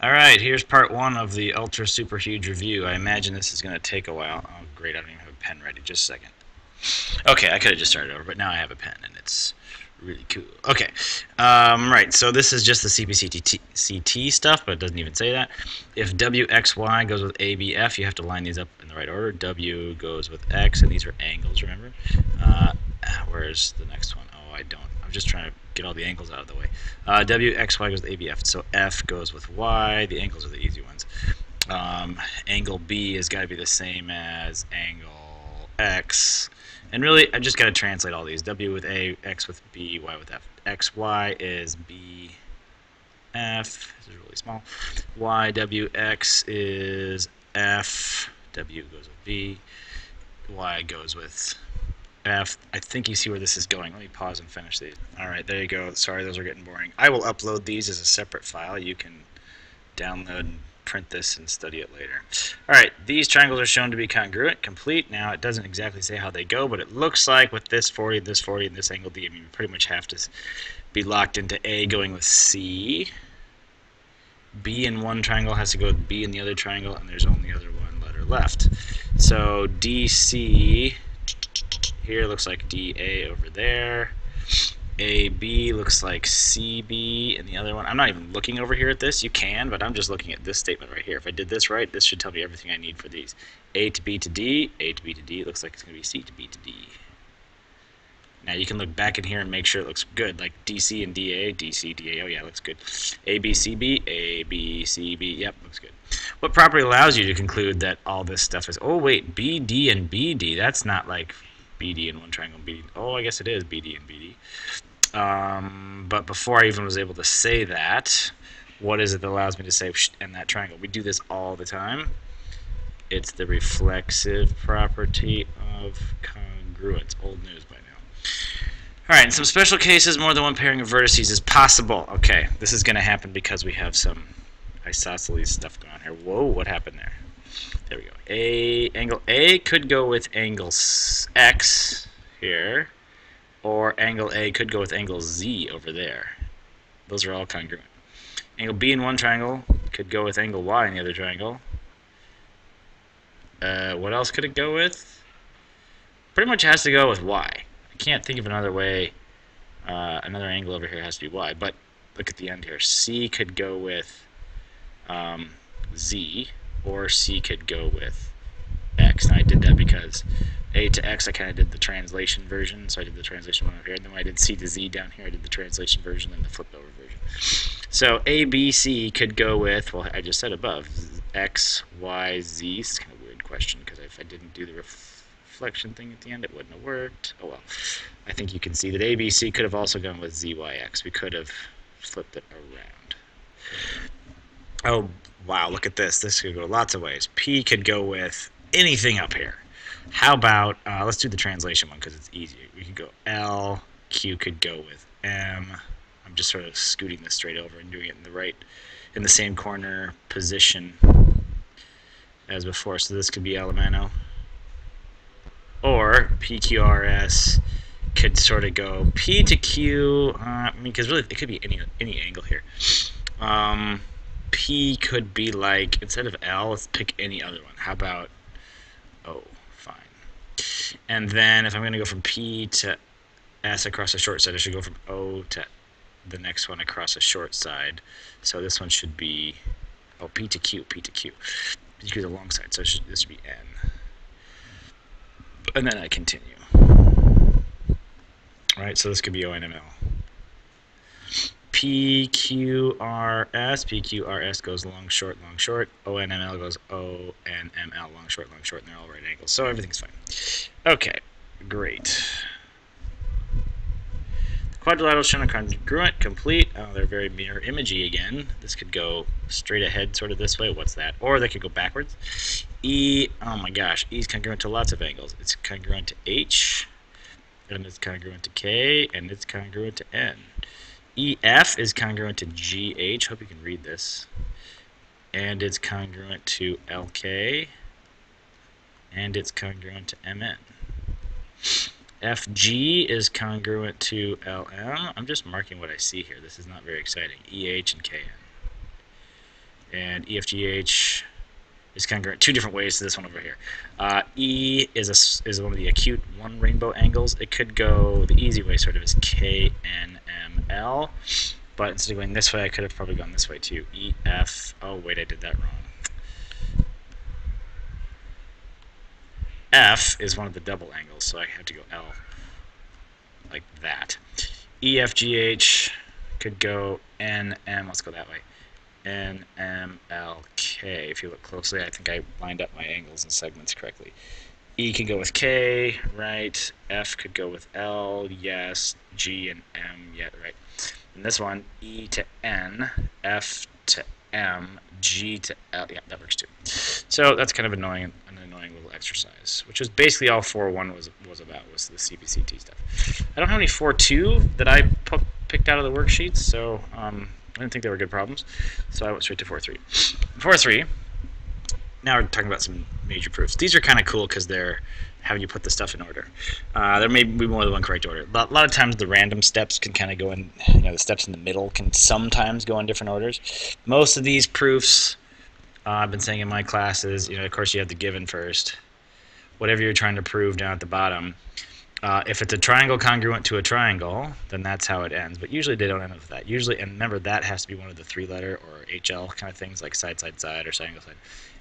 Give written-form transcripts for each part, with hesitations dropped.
Alright, here's part one of the ultra super huge review. I imagine this is going to take a while. Oh, great, I don't even have a pen ready. Just a second. Okay, I could have just started over, but now I have a pen, and it's really cool. Okay, right, so this is just the CPCT stuff, but it doesn't even say that. If WXY goes with ABF, you have to line these up in the right order. W goes with X, and these are angles, remember? Where's the next one? Oh, I don't. I'm just trying to get all the angles out of the way. WXY goes with ABF, so F goes with Y. The angles are the easy ones. Angle B has got to be the same as angle X. And really, I just got to translate all these. W with A, X with B, Y with F. XY is B, F. This is really small. Y, W, X is F. W goes with B. Y goes with F. I think you see where this is going. Let me pause and finish these. Alright, there you go. Sorry, those are getting boring. I will upload these as a separate file. You can download and print this and study it later. Alright, these triangles are shown to be congruent, complete. Now, it doesn't exactly say how they go, but it looks like with this 40, and this angle D, I mean, you pretty much have to be locked into A going with C. B in one triangle has to go with B in the other triangle, and there's only other one letter left. So DC here looks like DA over there. AB looks like CB in the other one. I'm not even looking over here at this. You can, but I'm just looking at this statement right here. If I did this right, this should tell me everything I need for these. A to B to D, A to B to D. It looks like it's going to be C to B to D. Now you can look back in here and make sure it looks good, like DC and DA, DC, DA, oh yeah, looks good. AB, CB, AB, CB, yep, looks good. What property allows you to conclude that all this stuff is, oh wait, BD and BD, that's not like BD in one triangle, BD, oh I guess it is BD and BD. But before I even was able to say that, what is it that allows me to say in that triangle? We do this all the time. It's the reflexive property of congruence. Old news by now. Alright, in some special cases, more than one pairing of vertices is possible. Okay, this is going to happen because we have some isosceles stuff going on here. Whoa, what happened there? There we go. Angle A could go with angle X here, or angle A could go with angle Z over there. Those are all congruent. Angle B in one triangle could go with angle Y in the other triangle. What else could it go with? Pretty much has to go with Y. I can't think of another way. Another angle over here has to be Y, but look at the end here. C could go with Z, or C could go with X. And I did that because A to X, I kind of did the translation version, so I did the translation one over here. And then when I did C to Z down here, I did the translation version and the flipped over version. So A, B, C could go with, well, I just said above, X, Y, Z. It's kind of a weird question because if I didn't do the reflection thing at the end, it wouldn't have worked. Oh well. I think you can see that ABC could have also gone with ZYX. We could have flipped it around. Oh, wow, look at this. This could go lots of ways. P could go with anything up here. How about, let's do the translation one because it's easier. We could go L, Q could go with M. I'm just sort of scooting this straight over and doing it in the same corner position as before. So this could be Elemento. Or PQRS could sort of go P to Q. I mean, because really it could be any angle here. P could be like, instead of L, let's pick any other one. How about O? Fine. And then if I'm going to go from P to S across a short side, I should go from O to the next one across a short side. So this one should be, oh, P to Q, P to Q. P to Q is a long side, so this should be N. And then I continue. Alright, so this could be ONML. PQRS goes long, short, ONML goes ONML, long, short, and they're all right angles. So everything's fine. Okay, great. Quadrilaterals shown are congruent, complete. Oh, they're very mirror imagey again. This could go straight ahead, sort of this way. What's that? Or they could go backwards. E, oh my gosh, E is congruent to lots of angles. It's congruent to H, and it's congruent to K, and it's congruent to N. EF is congruent to GH. Hope you can read this. And it's congruent to LK, and it's congruent to MN. FG is congruent to LM. I'm just marking what I see here. This is not very exciting. EH and KN. and EFGH is congruent two different ways to this one over here. E is one of the acute one rainbow angles. It could go, the easy way sort of is KNML, but instead of going this way, I could have probably gone this way too. EF, oh wait, I did that wrong. F is one of the double angles, so I have to go L, like that. EFGH could go NM, let's go that way. NMLK. If you look closely, I think I lined up my angles and segments correctly. E can go with K, right? F could go with L, yes. G and M, yeah, right. And this one, E to N, F to M, G to L, yeah, that works too. So that's kind of an annoying little exercise, which is basically all 4.1 was about, was the CPCT stuff. I don't have any 4.2 that I picked out of the worksheets, so I didn't think they were good problems, so I went straight to 4.3. 4.3, now we're talking about some major proofs. These are kind of cool because they're having you put the stuff in order. There may be more than one correct order. A lot of times the random steps can kind of go in, the steps in the middle can sometimes go in different orders. Most of these proofs, I've been saying in my classes, of course you have the given first. Whatever you're trying to prove down at the bottom, if it's a triangle congruent to a triangle, then that's how it ends. But usually they don't end up with that. Usually, and remember, that has to be one of the 3-letter or HL kind of things, like side, side, side, or side, angle, side.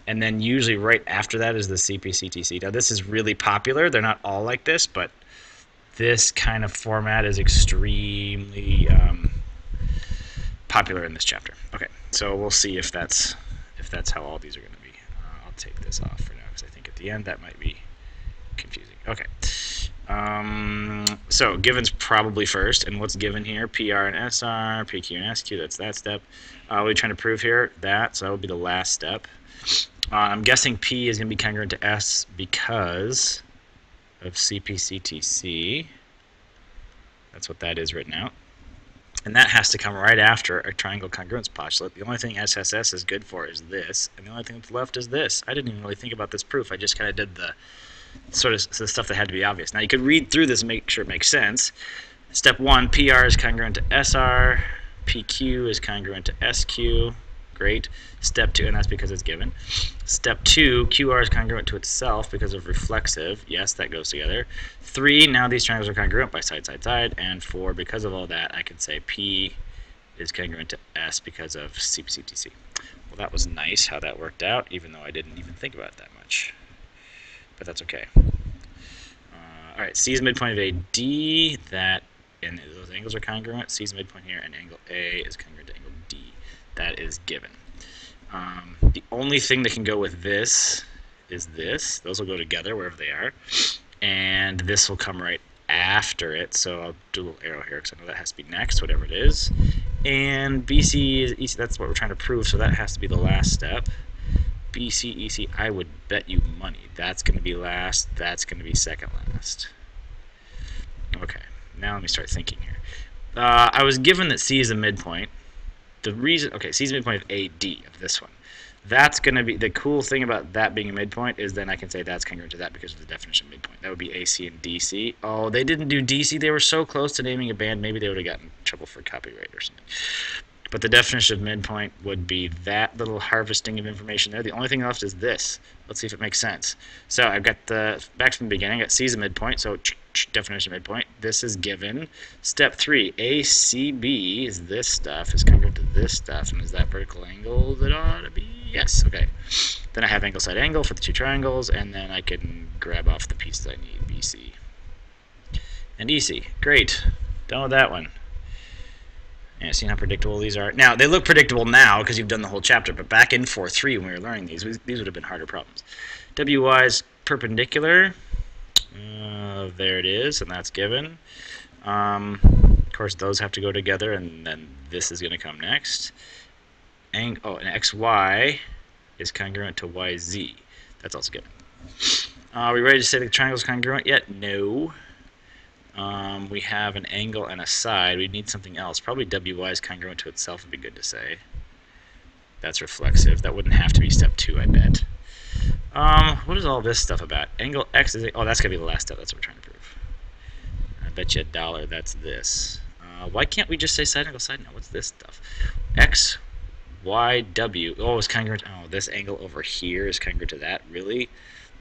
And then usually right after that is the CPCTC. Now this is really popular. They're not all like this, but this kind of format is extremely popular in this chapter. Okay, so we'll see if that's how all these are going to be. I'll take this off for now because I think at the end that might be confusing. Okay. So givens probably first, and what's given here? PR and SR, PQ and SQ, that's that step. What are we trying to prove here? That, so that would be the last step. I'm guessing P is going to be congruent to S because of CPCTC. That's what that is written out. And that has to come right after a triangle congruence postulate. The only thing SSS is good for is this, and the only thing that's left is this. I didn't even really think about this proof. I just kind of did the sort of the stuff that had to be obvious. Now you could read through this and make sure it makes sense. Step 1, PR is congruent to SR, PQ is congruent to SQ. Great. Step 2, and that's because it's given. Step 2, QR is congruent to itself because of reflexive. Yes, that goes together. 3, now these triangles are congruent by side, side, side. And 4, because of all that, I can say P is congruent to S because of CPCTC. Well, that was nice how that worked out, even though I didn't even think about it that much. But that's okay. All right, C is midpoint of AD. That, and those angles are congruent. C is midpoint here, and angle A is congruent to angle D. That is given. The only thing that can go with this is this. Those will go together wherever they are. And this will come right after it. So I'll do a little arrow here because I know that has to be next, whatever it is. And BC is EC. That's what we're trying to prove, so that has to be the last step. BC, EC, I would bet you money. That's going to be last. That's going to be second last. Okay, now let me start thinking here. I was given that C is a midpoint. The reason, okay, C is a midpoint of AD, of this one. That's going to be, the cool thing about that being a midpoint is then I can say that's congruent to that because of the definition of midpoint. That would be AC and DC. Oh, they didn't do DC. They were so close to naming a band, maybe they would have gotten in trouble for copyright or something. But the definition of midpoint would be that little harvesting of information there. The only thing left is this. Let's see if it makes sense. So I've got the, back from the beginning, I got C is a midpoint, so definition of midpoint. This is given. Step 3, ACB is this stuff, is congruent to this stuff, and is that vertical angle that ought to be? Yes, okay. Then I have angle side angle for the two triangles, and then I can grab off the piece that I need, BC. And EC. Great. Done with that one. Yeah, see how predictable these are? Now, they look predictable now because you've done the whole chapter, but back in 4.3 when we were learning these would have been harder problems. WY is perpendicular. There it is, and that's given. Of course, those have to go together, and then this is going to come next. And XY is congruent to YZ. That's also given. Are we ready to say the triangle is congruent yet? No. We have an angle and a side. We need something else. Probably WY is congruent to itself would be good to say. That's reflexive. That wouldn't have to be step 2, I bet. What is all this stuff about? Angle X is... Oh, that's going to be the last step. That's what we're trying to prove. I bet you $1 that's this. Why can't we just say side angle side now? What's this stuff? X, YW. Oh, it's congruent. Oh, this angle over here is congruent to that. Really?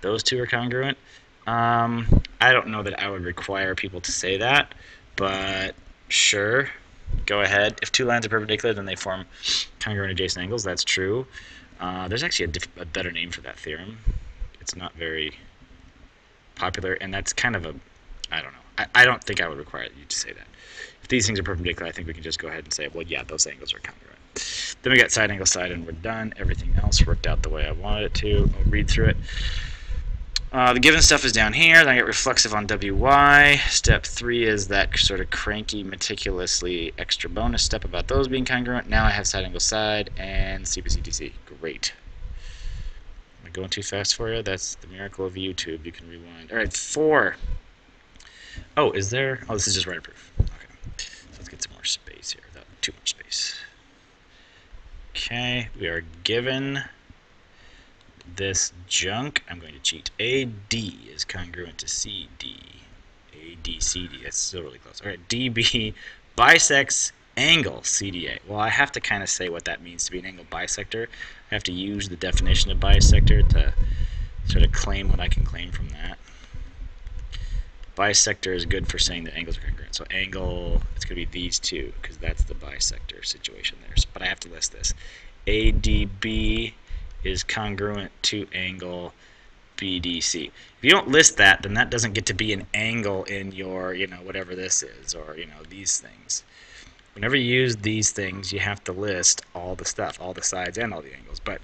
Those two are congruent? I don't know that I would require people to say that, but sure. Go ahead. If two lines are perpendicular, then they form congruent adjacent angles. That's true. There's actually a better name for that theorem. It's not very popular, and that's kind of a, I don't know. I don't think I would require you to say that. If these things are perpendicular, I think we can just go ahead and say, well, yeah, those angles are congruent. Then we got side angle side, and we're done. Everything else worked out the way I wanted it to. I'll read through it. The given stuff is down here. Then I get reflexive on WY. Step 3 is that sort of cranky, meticulously extra bonus step about those being congruent. Now I have side angle side and CPCTC. Great. Am I going too fast for you? That's the miracle of YouTube. You can rewind. All right, 4. Oh, is there? Oh, this is just writer proof. Okay. So let's get some more space here. Too much space. Okay, we are given this junk. I'm going to cheat. AD is congruent to CD. ADCD. That's still really close. All right, DB bisects angle CDA. Well, I have to kind of say what that means to be an angle bisector. I have to use the definition of bisector to sort of claim what I can claim from that. Bisector is good for saying that angles are congruent. So angle, it's going to be these two, because that's the bisector situation there. But I have to list this. ADB is congruent to angle BDC. If you don't list that, then that doesn't get to be an angle in your, whatever this is, or, these things. Whenever you use these things, you have to list all the stuff, all the sides and all the angles. But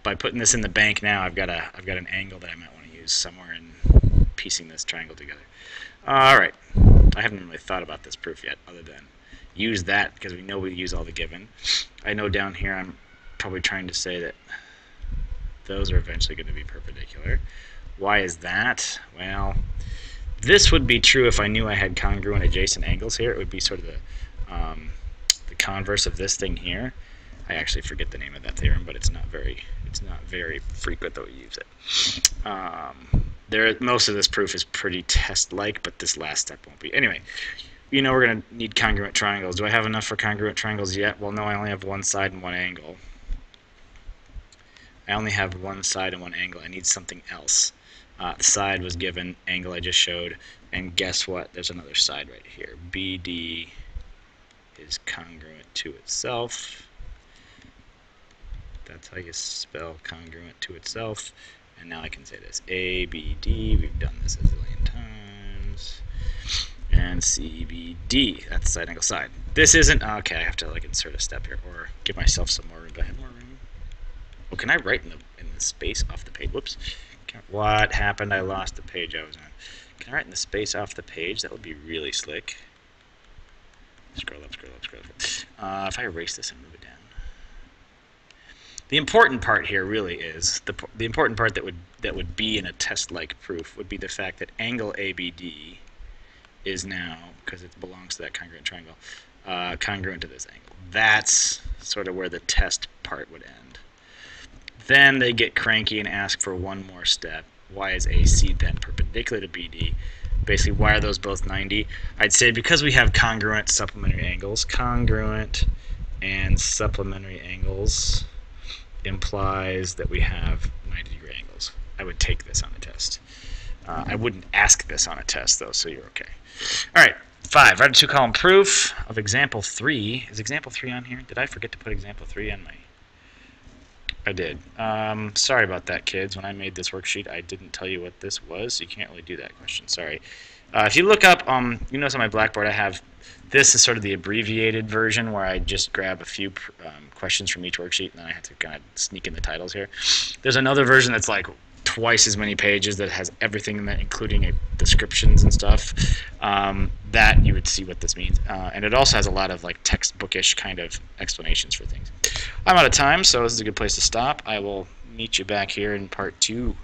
by putting this in the bank now, I've got an angle that I might want to use somewhere in piecing this triangle together. All right. I haven't really thought about this proof yet, other than use that because we know we use all the given. I know down here I'm probably trying to say that those are eventually going to be perpendicular. Why is that? Well, this would be true if I knew I had congruent adjacent angles here. It would be sort of the converse of this thing here. I actually forget the name of that theorem, but it's not very frequent that we use it. Most of this proof is pretty test-like, but this last step won't be. Anyway, we're going to need congruent triangles. Do I have enough for congruent triangles yet? Well, no, I only have one side and one angle. I only have one side and one angle. I need something else. The side was given, angle I just showed, and guess what? There's another side right here. BD is congruent to itself. That's how you spell congruent to itself. And now I can say this. ABD, we've done this a zillion times. And CBD, that's side angle side. This isn't, okay, I have to insert a step here, or give myself some more room. Do I have more room? Oh, can I write in the space off the page? Whoops. What happened? I lost the page I was on. Can I write in the space off the page? That would be really slick. Scroll up, scroll up, scroll up. If I erase this and move it down. The important part here really is, the important part that would be in a test-like proof would be the fact that angle ABD is now, because it belongs to that congruent triangle, congruent to this angle. That's sort of where the test part would end. Then they get cranky and ask for one more step. Why is AC then perpendicular to BD? Basically, why are those both 90? I'd say because we have congruent supplementary angles. Congruent and supplementary angles implies that we have 90-degree angles. I would take this on a test. I wouldn't ask this on a test, though, so you're okay. All right, 5. Write a 2-column proof of example 3. Is example 3 on here? Did I forget to put example 3 on my... I did. Sorry about that, kids. When I made this worksheet, I didn't tell you what this was, so you can't really do that question. Sorry. If you look up, you notice on my Blackboard I have, this is sort of the abbreviated version where I just grab a few questions from each worksheet, and then I have to kind of sneak in the titles here. There's another version that's like twice as many pages that has everything in that, including descriptions and stuff. That you would see what this means. And it also has a lot of textbookish kind of explanations for things. I'm out of time, so this is a good place to stop. I will meet you back here in part 2.